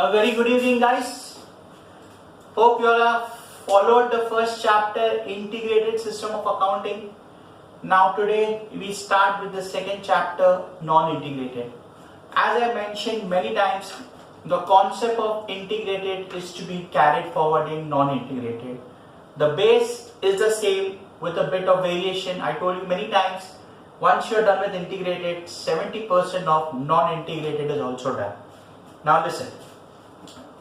A very good evening, guys. Hope you all have followed the first chapter, Integrated System of Accounting. Now today we start with the second chapter, Non-Integrated. As I mentioned many times, the concept of integrated is to be carried forward in non-integrated. The base is the same with a bit of variation. I told you many times, once you are done with integrated, 70% of non-integrated is also done. Now listen,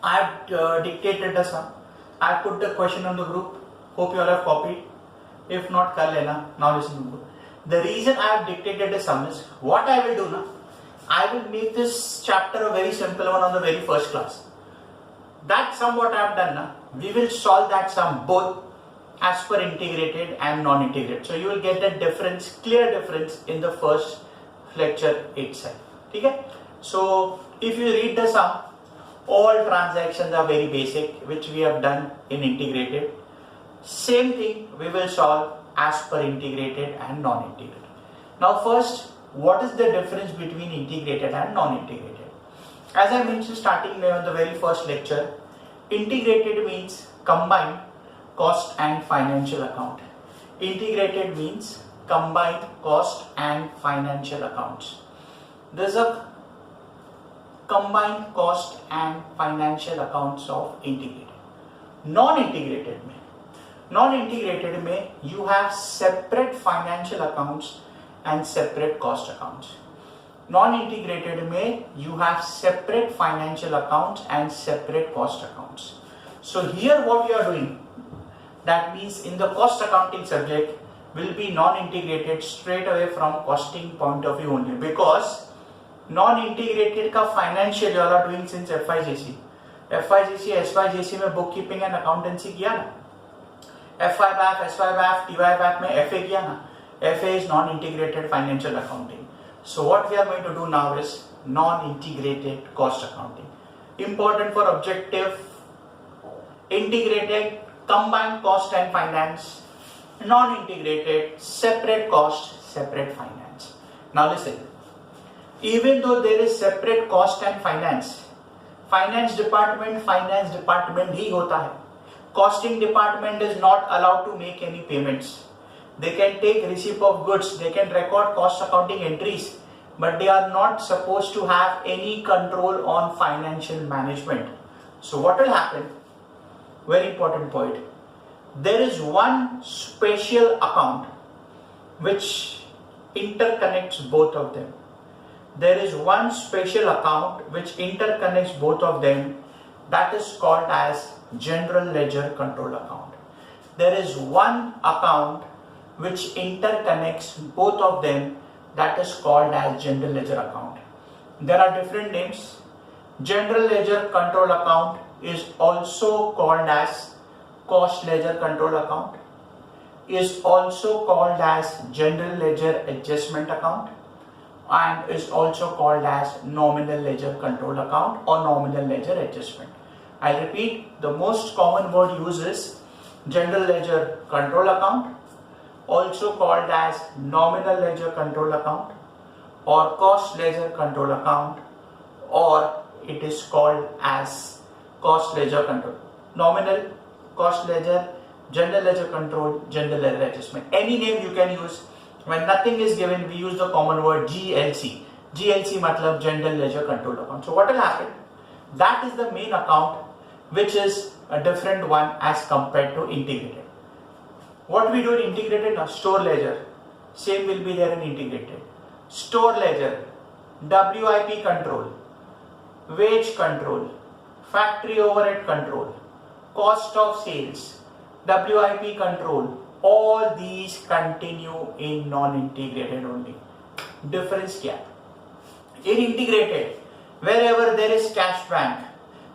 I have dictated the sum. I have put the question on the group. Hope you all have copied. If not, kar lena. Now listen. The reason I have dictated the sum is, what I will do now, I will make this chapter a very simple one on the very first class. That sum what I have done now, we will solve that sum both as per integrated and non-integrated. So you will get a difference, clear difference in the first lecture itself. Okay? So if you read the sum, all transactions are very basic, which we have done in integrated. Same thing we will solve as per integrated and non-integrated. Now first, what is the difference between integrated and non-integrated? As I mentioned starting in the very first lecture, integrated means combined cost and financial account. Integrated means combined cost and financial accounts. There's a combined cost and financial accounts of integrated. Non-integrated में you have separate financial accounts and separate cost accounts. Non-integrated में you have separate financial accounts and separate cost accounts. So here what we are doing, that means in the cost accounting subject will be non-integrated straight away from costing point of view only, because non-integrated का financial you all are doing since FIGC, SYGC में book keeping and accountancy किया ना, FIBAF, SYBAF, TYBAF में FA किया ना. FA is non-integrated financial accounting. So what we are going to do now is non-integrated cost accounting. Important for objective, integrated, combined cost and finance, non-integrated, separate cost, separate finance. Now listen, even though there is separate cost and finance department ही होता है. Costing department is not allowed to make any payments. They can take receipt of goods, they can record cost accounting entries, but they are not supposed to have any control on financial management. So what will happen? Very important point. There is one special account which interconnects both of them. There is one special account which interconnects both of them, that is called as general ledger control account. There is one account which interconnects both of them, that is called as general ledger account. There are different names. General ledger control account is also called as cost ledger control account, is also called as general ledger adjustment account, and is also called as nominal ledger control account or nominal ledger adjustment. I'll repeat, the most common word used is general ledger control account, also called as nominal ledger control account or cost ledger control account, or it is called as cost ledger control, nominal, cost ledger, general ledger control, general ledger adjustment. Any name you can use. When nothing is given, we use the common word GLC. GLC matlab general ledger control account. So what will happen? That is the main account, which is a different one as compared to integrated. What we do in integrated now, store ledger, same will be there in integrated. Store ledger, WIP control, wage control, factory overhead control, cost of sales, WIP control, all these continue in non-integrated only. Difference kya? In integrated, wherever there is cash bank,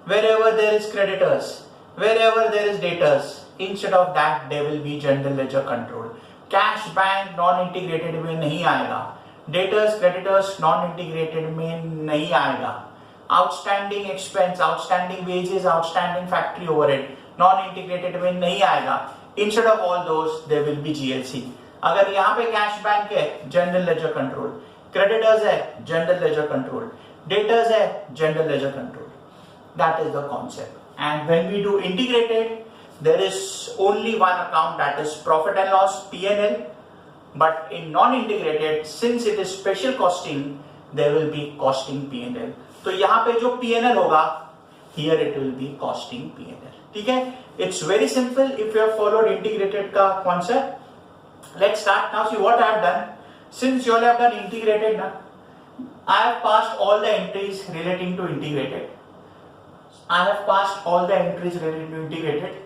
wherever there is creditors, wherever there is debtors, instead of that there will be general ledger control. Cash bank non-integrated में नहीं आएगा, debtors creditors non-integrated में नहीं आएगा, outstanding expense, outstanding wages, outstanding factory overhead non-integrated में नहीं आएगा. Instead of all those there will be GLC. अगर यहाँ पे cash bank है general ledger control, creditors है general ledger control, debtors है general ledger control. That is the concept. And when we do integrated, there is only one account, that is profit and loss, P&L. But in non-integrated, since it is special costing, there will be costing P&L. तो यहाँ पे जो P&L होगा, here it will be costing P&L. ठीक है? It's very simple if you have followed integrated का concept. Let's start now. See what I have done. Since you all have done integrated now, I have passed all the entries relating to integrated. I have passed all the entries relating to integrated.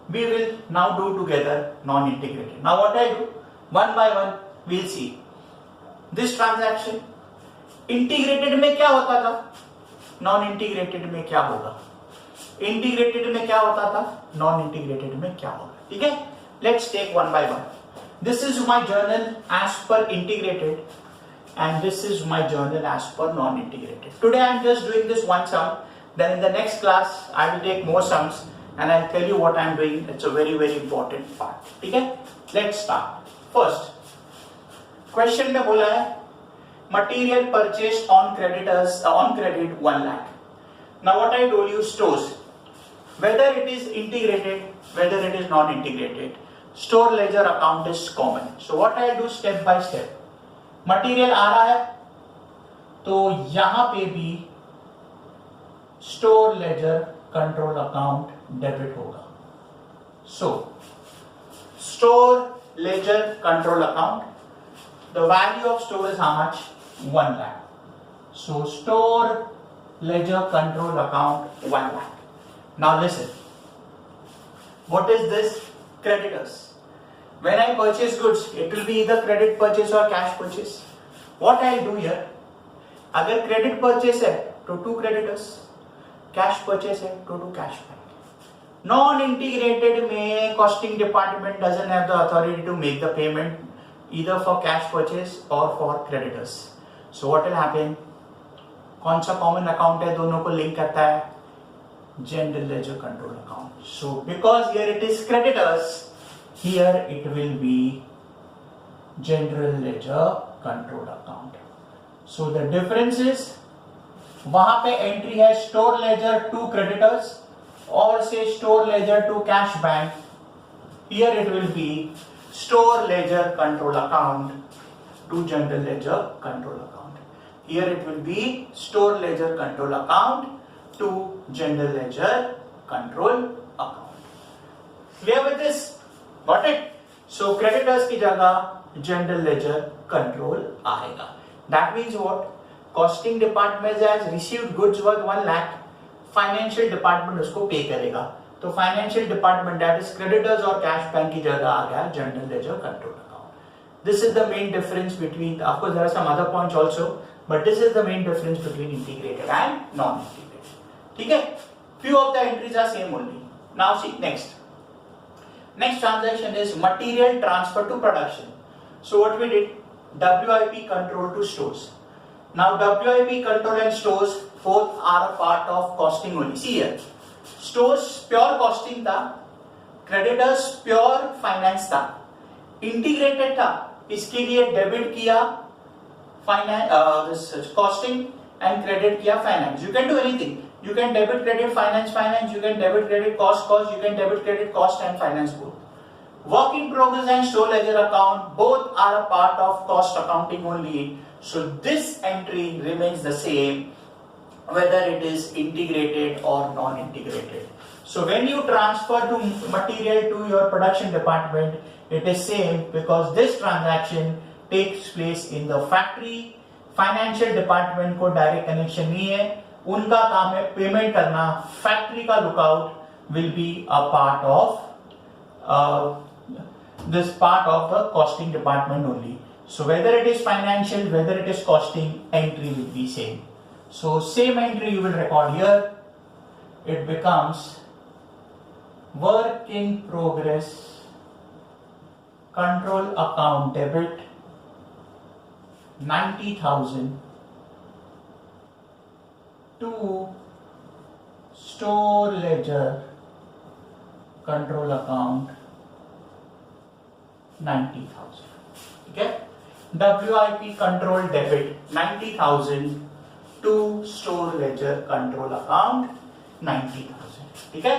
We will now do together non-integrated. Now what I do, one by one, we'll see. This transaction, integrated में क्या होता था, non-integrated में क्या होगा, integrated में क्या होता था, non-integrated में क्या होगा. ठीक है? Let's take one by one. This is my journal as per integrated, and this is my journal as per non-integrated. Today I am just doing this one sum. Then in the next class I will take more sums and I'll tell you what I am doing. It's a very very important part. Okay? Let's start. First, question में बोला है material purchased on creditors on credit 1 lakh. Now what I told you, stores, whether it is integrated, whether it is non-integrated, store ledger account is common. So what I do step by step. Material आ रहा है तो यहाँ पे भी store ledger control account debit होगा. So store ledger control account, the value of store is how much, 1 lakh. So store ledger control account 1 lakh. Now listen, what is this? Creditors. When I purchase goods, it will be either credit purchase or cash purchase. What I do here, अगर credit purchase है तो 2 creditors, cash purchase है तो 2 cash back. Non-integrated में costing department doesn't have the authority to make the payment either for cash purchase or for creditors. So what will happen? कौन सा common account है दोनों को link करता है? General ledger control account. So because here it is creditors, here it will be general ledger control account. So the difference is वहां पे entry है स्टोर लेजर टू क्रेडिटर्स और से store ledger to cash bank. Here it will be store ledger control account to general ledger control account. Here it will be store ledger control account to general ledger control account. Clear with this? Got it? So creditors की जगह general ledger control आएगा. That means what? Costing department has received goods worth 1 lakh. Financial department उसको पे करेगा. तो financial department that is creditors और cash bank की जगह आ गया general ledger control account. This is the main difference between. Of course there are some other points also, but this is the main difference between integrated and non-integrated. ठीक है? Few of the entries are same only. Now see next. Next transaction is material transfer to production. So what we did, WIP control to stores. Now WIP control and stores both are a part of costing only. See here, stores pure costing था, creditors pure finance था, integrated था, इसके लिए debit किया finance costing and credit किया finance. You can do anything. You can debit credit finance, you can debit credit cost, you can debit credit cost and finance both. Work in progress and store ledger account both are a part of cost accounting only. So this entry remains the same whether it is integrated or non-integrated. So when you transfer to material to your production department, it is same because this transaction takes place in the factory. Financial department को direct connection नहीं है. उनका काम है payment करना. Factory का lookout will be a part of this part of the costing department only. So whether it is financial, whether it is costing, entry will be same. So same entry you will record here. It becomes work in progress control account debit 90,000 to store ledger control account 90,000. Okay? WIP control debit 90,000 to store ledger control account 90,000. ठीक है,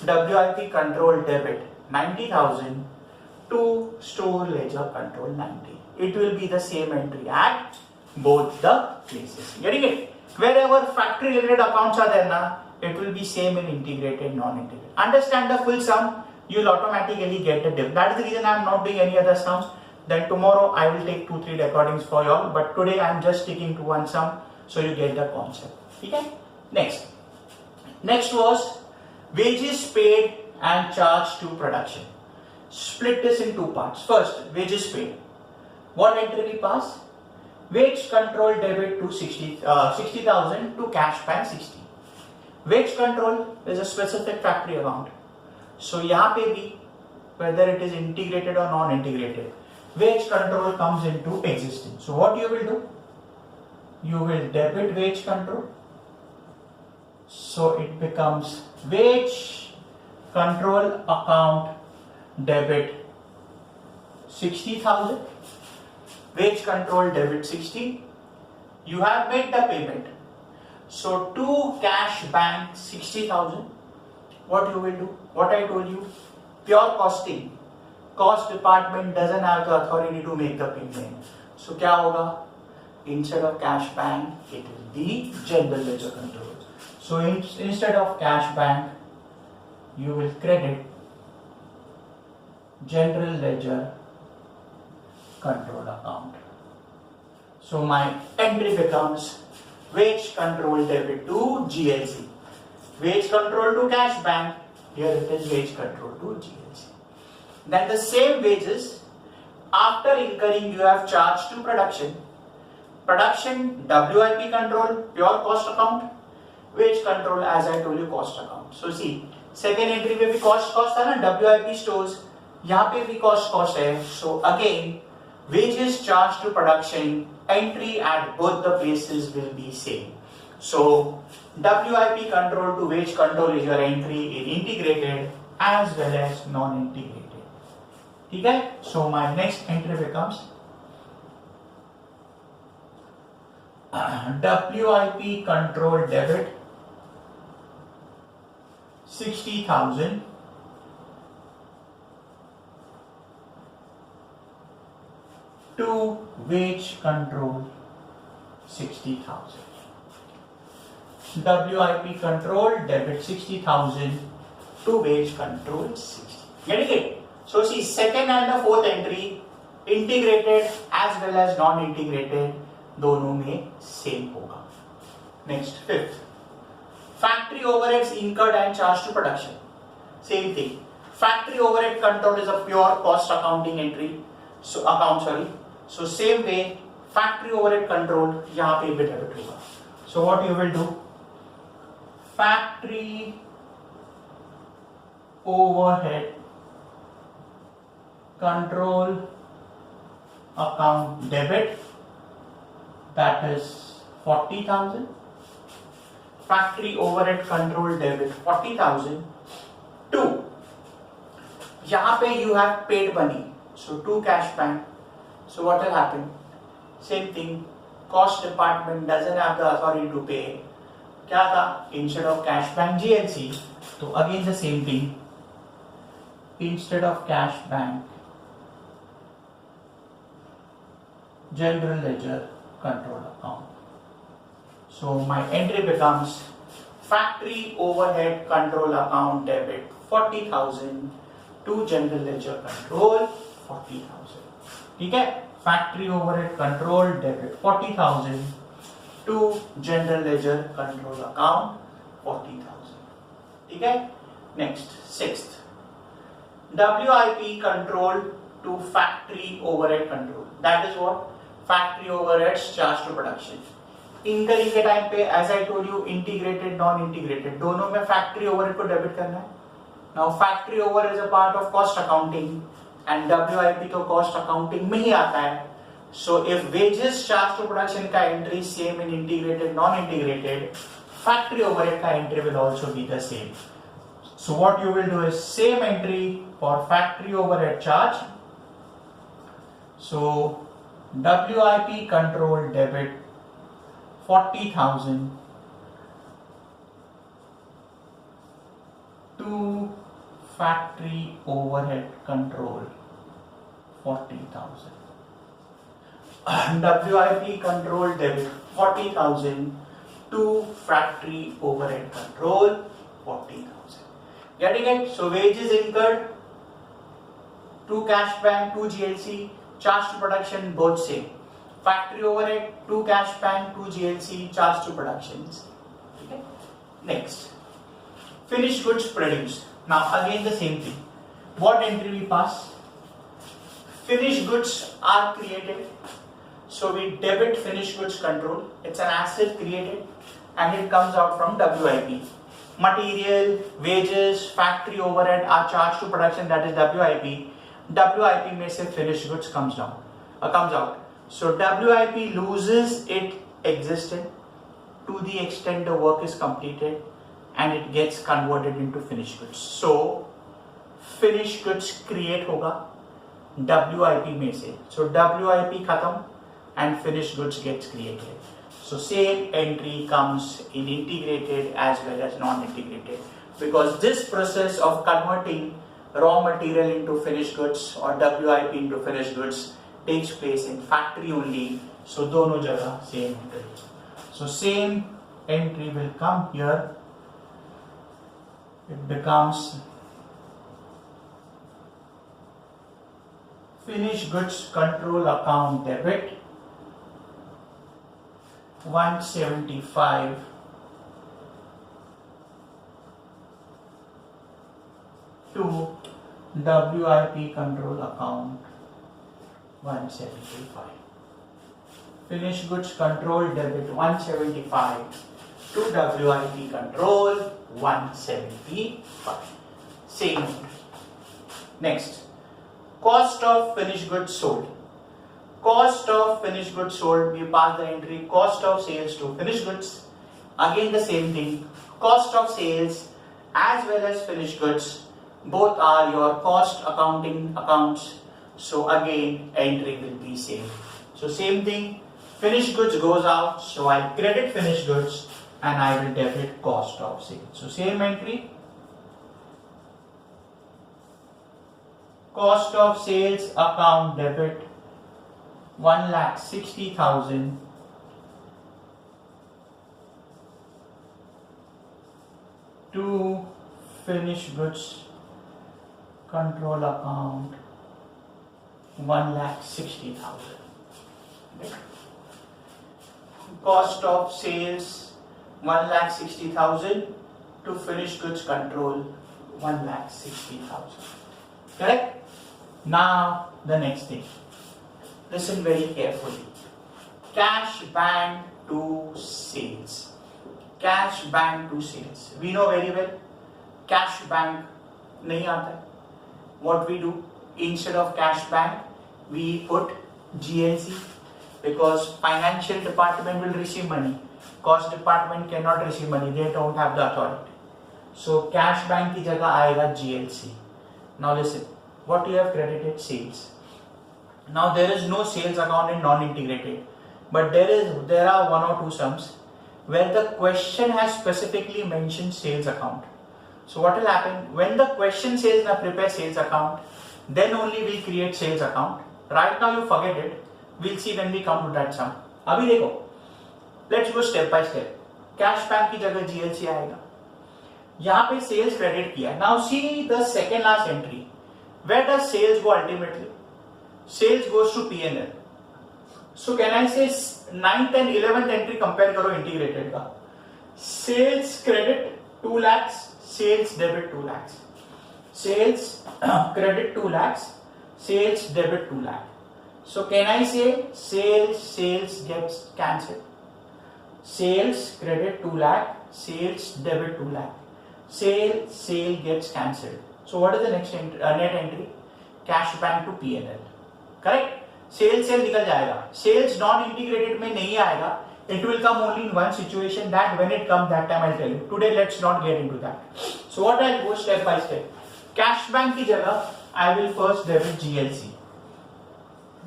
WIP control debit 90,000 to store ledger control 90. It will be the same entry at both the places. Getting it? Wherever factory related accounts are there, na, it will be same in integrated, non-integrated. Understand the full sum, you'll automatically get a diff. That is the reason I am not doing any other sums. Then tomorrow I will take 2-3 recordings for you all. But today I am just sticking to one sum, so you get the concept. Okay? Next. Next was wages paid and charged to production. Split this in two parts. First, wages paid. What entry we pass? Wage control debit to 60,000 to cash bank 60. Wage control is a specific factory account. So यहाँ पे भी whether it is integrated or non-integrated, wage control comes into existence. So what you will do? You will debit wage control. So it becomes wage control account debit 60,000, wage control debit 60. You have made the payment. So to cash bank 60,000. What you will do? What I told you, pure costing. Cost department doesn't have the authority to make the payment. So क्या होगा? Instead of cash bank, it will be general ledger control. So instead of cash bank, you will credit general ledger control account. So my entry becomes wage control debit to GLC. Wage control to cash bank. Here it is wage control to GLC. Then the same wages, after incurring, you have charged to production. Production, WIP control, pure cost account. Wage control, as I told you, cost account. So see, second entry पे भी cost था ना, WIP stores. यहाँ पे भी cost है. So again, wages charged to production, entry at both the places will be same. So WIP control to wage control is your entry in integrated as well as non-integrated. ठीक है? So my next entry becomes WIP control debit 60,000 to wage control 60,000. WIP control debit 60,000 to wage control 60. Getting it? So see, second and the fourth entry integrated as well as non-integrated दोनों में same होगा. Next, fifth, factory overheads incurred and charged to production. Same thing. Factory overhead control is a pure cost accounting entry. So same way, factory overhead control यहाँ पे भी debit होगा. So what you will do? Factory overhead control account debit, that is 40,000. Factory overhead control debit 40,000 to, यहाँ पे you have paid money, so to cash bank. So what will happen? Same thing, cost department doesn't have the authority to pay. क्या था? Instead of cash bank GLC, so again the same thing. Instead of cash bank, general ledger control account. So my entry becomes factory overhead control account debit 40,000 to general ledger control 40,000. ठीक है? Factory overhead control debit 40,000 to general ledger control account 40,000. ठीक है? Next, sixth, WIP control to factory overhead control. That is what? Factory overheads charged to production. Incurring के time पे, as I told you, integrated, non-integrated, दोनों में factory overhead को debit करना है. Now factory overhead is a part of cost accounting and WIP तो cost accounting में ही आता है. So if wages charged to production का entry same in integrated, non-integrated, factory overhead का entry will also be the same. So what you will do is same entry for factory overhead charge. So WIP control debit 40,000 to factory overhead control 40,000. WIP control debit 40,000 to factory overhead control 40,000. Getting it? So wages incurred to cash bank, to GLC, charge to production, both same. Factory overhead, to cash bank, to GLC, charge to productions. Okay. Next, finished goods produced. Now again the same thing. What entry we pass? Finished goods are created. So we debit finished goods control. It's an asset created and it comes out from WIP. Material, wages, factory overhead are charged to production, that is WIP. WIP may say finished goods comes out. So WIP loses its existence to the extent the work is completed and it gets converted into finished goods. So finished goods create hoga, WIP may say. So WIP khatam and finished goods gets created. So same entry comes in integrated as well as non-integrated, because this process of converting raw material into finished goods or WIP into finished goods takes place in factory only. So dono jagah same entry. So same entry will come here. It becomes finished goods control account debit 175 to WIP control account 175. Finished goods control debit 175 to WIP control 175. Same. Next, cost of finished goods sold. Cost of finished goods sold, we pass the entry cost of sales to finished goods. Again the same thing, cost of sales as well as finished goods, both are your cost accounting accounts. So again entry will be same. So same thing, finished goods goes out, so I credit finished goods and I will debit cost of sales. So same entry, cost of sales account debit 1,60,000 to finished goods control account 1,60,000. Cost of sales 1,60,000 to finished goods control 1,60,000. Correct? Now the next thing. Listen very carefully. Cash bank to sales. Cash bank to sales. We know very well. Cash bank nahi aata hai. What we do, instead of cash bank, we put GLC, because financial department will receive money. Cost department cannot receive money. They don't have the authority. So cash bank ki jagah aayega GLC. Now listen. What you have credited? Sales. Now there is no sales account in non-integrated, but there are one or two sums where the question has specifically mentioned sales account. So what will happen when the question says na prepare sales account, then only we create sales account. Right now you forget it. We'll see when we come to that sum. Abhi dekho. Let's go step by step. Cash bank की जगह GLC आएगा. यहाँ पे sales credit किया. Now see the second last entry. Where does sales go ultimately? Sales goes to P&L. So can I say 9th and 11th entry compare करो integrated का. Sales credit 2 lakhs, sales debit 2 lakhs. Sales credit 2 lakhs, sales debit 2 lakh. So can I say sales gets cancelled. Sales credit 2 lakh, sales debit 2 lakh. Sale gets cancelled. So what is the next net entry? Cash bank to P&L. Correct? Sales निकल जाएगा. Sales non-integrated में नहीं आएगा. It will come only in one situation. That when it comes, that time I'll tell you. Today let's not get into that. So what I'll go step by step. Cash bank की जगह I will first debit GLC.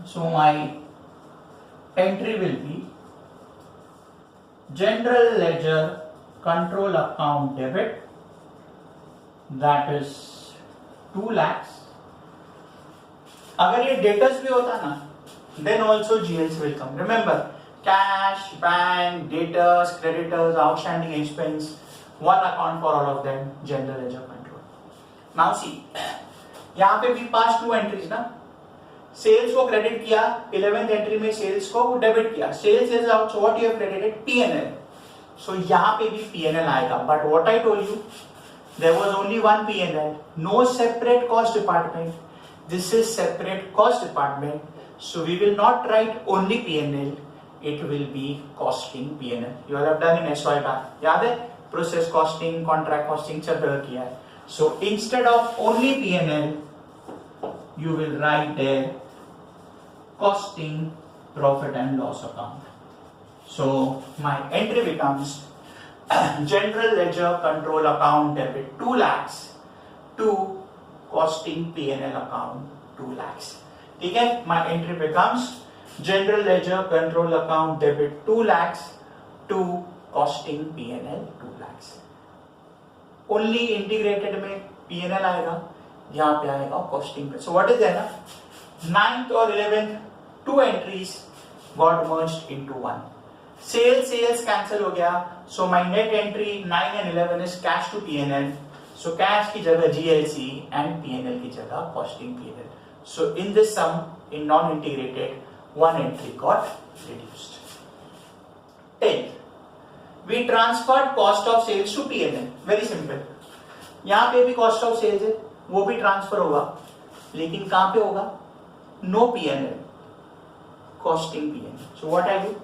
So my entry will be general ledger control account debit, that is 2 lakhs. अगर ये debtors भी होता ना, then also GLs will come. Remember, cash, bank, debtors, creditors, outstanding expense, one account for all of them, general ledger control. Now see, यहाँ पे भी pass 2 entries ना, sales को क्रेडिट किया, 11th एंट्री में सेल्स को डेबिट किया, sales is out, so what you have credited, P&L. So यहाँ पे भी P&L आएगा, but what I told you, there was only one P&L, no separate cost department. This is separate cost department, so we will not write only P&L, it will be costing P&L. You all have done in SY back, याद है, process costing, contract costing सब किया है. So instead of only P&L, you will write there costing profit and loss account. So my entry becomes general ledger control account debit 2 lakhs to costing P&L account 2 lakhs. ठीक है, my entry becomes general ledger control account debit 2 lakhs to costing P&L 2 lakhs. Only integrated में P&L आएगा, यहाँ पे आएगा costing पे. So what is there ना, 9th और 11th 2 entries got merged into one. Sales cancel हो गया, so my net entry 9 and 11 is cash to P&L. So cash की जगह GLC and P&L की जगह costing P&L. So in this sum, in non-integrated, one entry got reduced. 10th, we transferred cost of sales to P&L. Very simple. यहाँ पे भी cost of sales है, वो भी ट्रांसफर होगा, लेकिन कहाँ पे होगा, no P&L, costing P&L. So what I do,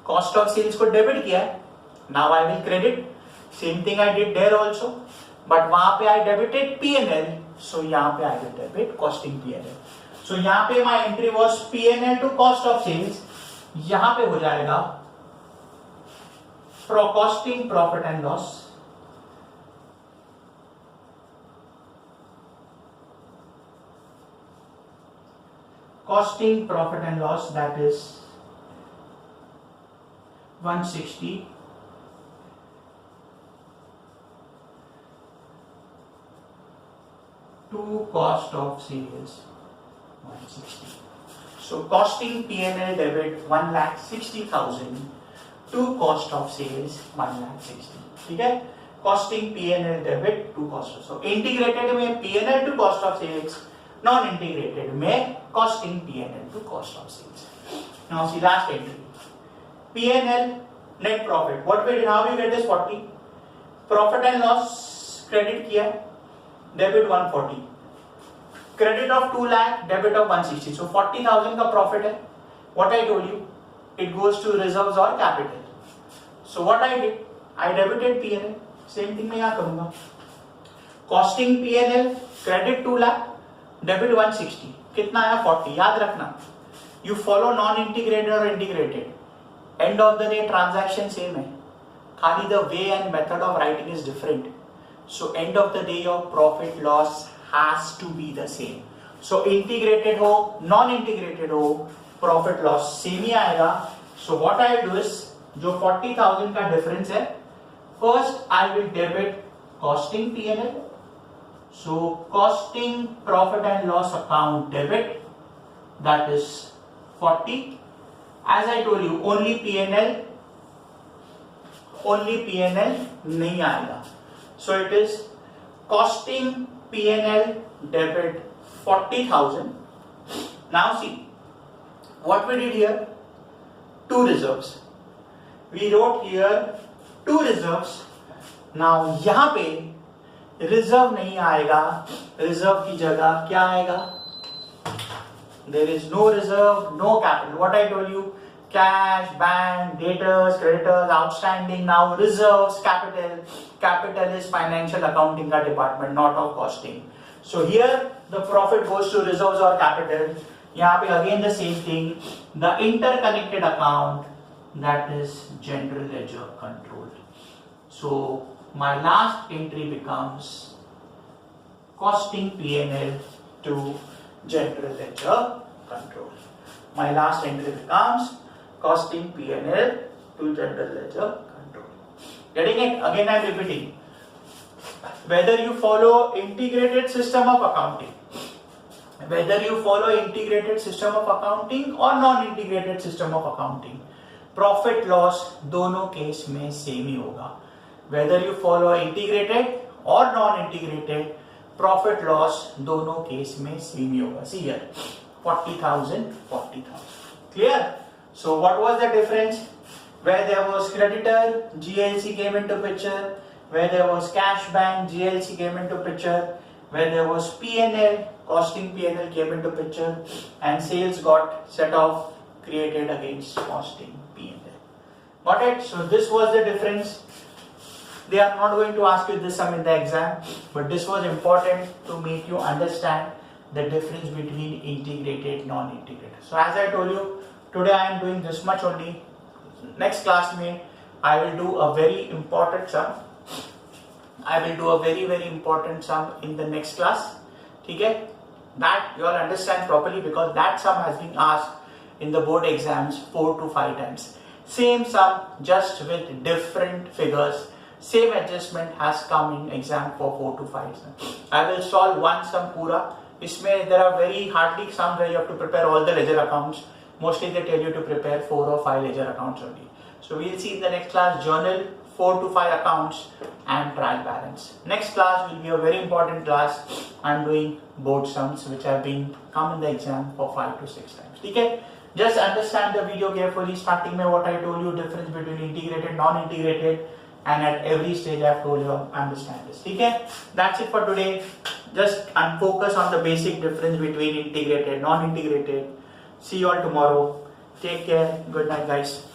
cost of sales को डेबिट किया है, now I will credit, same thing I did there also, but वहाँ पे I debited P&L, so यहाँ पे I will debit costing P&L. So यहाँ पे my entry was P&L to cost of sales, यहाँ पे हो जाएगा costing profit and loss, costing profit and loss, that is 160 to cost of sales 160. So costing P&L debit 1,60,000 to cost of sales 1,60,000. ठीक है, costing P&L debit to cost of, so integrated में P&L to cost of sales, non-integrated में costing P&L to cost of sales. Now see last entry, P&L net profit. What we did, how we get this 40? Profit and loss credit किया, debit 140. Credit of 2 lakh, debit of 160. So 40,000 का profit है. What I told you, it goes to reserves or capital. So what I did, I debited P&L. Same thing मैं यहाँ करूँगा. Costing P&L, credit 2 lakh, debit 160. कितना आया 40. याद रखना. You follow non-integrated or integrated. End of the day transaction same है. खाली the way and method of writing is different. So end of the day your profit loss has to be the same. So integrated हो, non-integrated हो, profit loss same ही आएगा. So what I will do is, जो 40,000 का difference है, first I will debit costing P&L. So costing profit and loss account debit, that is 40. As I told you, only P&L नहीं आएगा. So it is costing P&L debit 40,000. Now see, what we did here, 2 reserves. We wrote here 2 reserves. Now यहाँ पे reserve नहीं आएगा, reserve की जगह क्या आएगा? There is no reserve, no capital. What I told you, cash, bank, debtors, creditors, outstanding. Now reserves, capital. Capital is financial accounting का department, not of costing. So here the profit goes to reserves or capital. यहाँ पे again the same thing. The interconnected account, that is general ledger control. So my last entry becomes costing P&L to general ledger control. My last entry becomes costing P&L to general ledger control. Getting it? Again I am repeating. Whether you follow integrated system of accounting, whether you follow integrated system of accounting or non-integrated system of accounting, profit loss दोनों case में same ही होगा. Whether you follow integrated और non integrated, profit loss दोनों case में same ही होगा. See here 40,000 40,000. Clear? So what was the difference? Where there was creditor, GLC came into picture. Where there was cash bank, GLC came into picture. Where there was P&L, costing P&L came into picture, and sales got set off created against costing P&L. Got it? So this was the difference. They are not going to ask you this sum in the exam, but this was important to make you understand the difference between integrated, non-integrated. So as I told you, today I am doing this much only. Next class में I will do a very important sum. I will do a very important sum in the next class. ठीक है? That you all understand properly because that sum has been asked in the board exams 4 to 5 times. Same sum just with different figures. Same adjustment has come in exam for 4 to 5. I will solve one sum पूरा. इसमें there are very hardly some where you have to prepare all the ledger accounts. Mostly they tell you to prepare 4 or 5 ledger accounts only. So we will see in the next class journal, 4 to 5 accounts and trial balance. Next class will be a very important class. I am doing board sums which have been come in the exam for 5 to 6 times. Okay? Just understand the video carefully. Starting में what I told you, difference between integrated, non-integrated, and at every stage I have told you understand this. Okay? That's it for today. Just focus on the basic difference between integrated, non-integrated. See you all tomorrow. Take care. Good night, guys.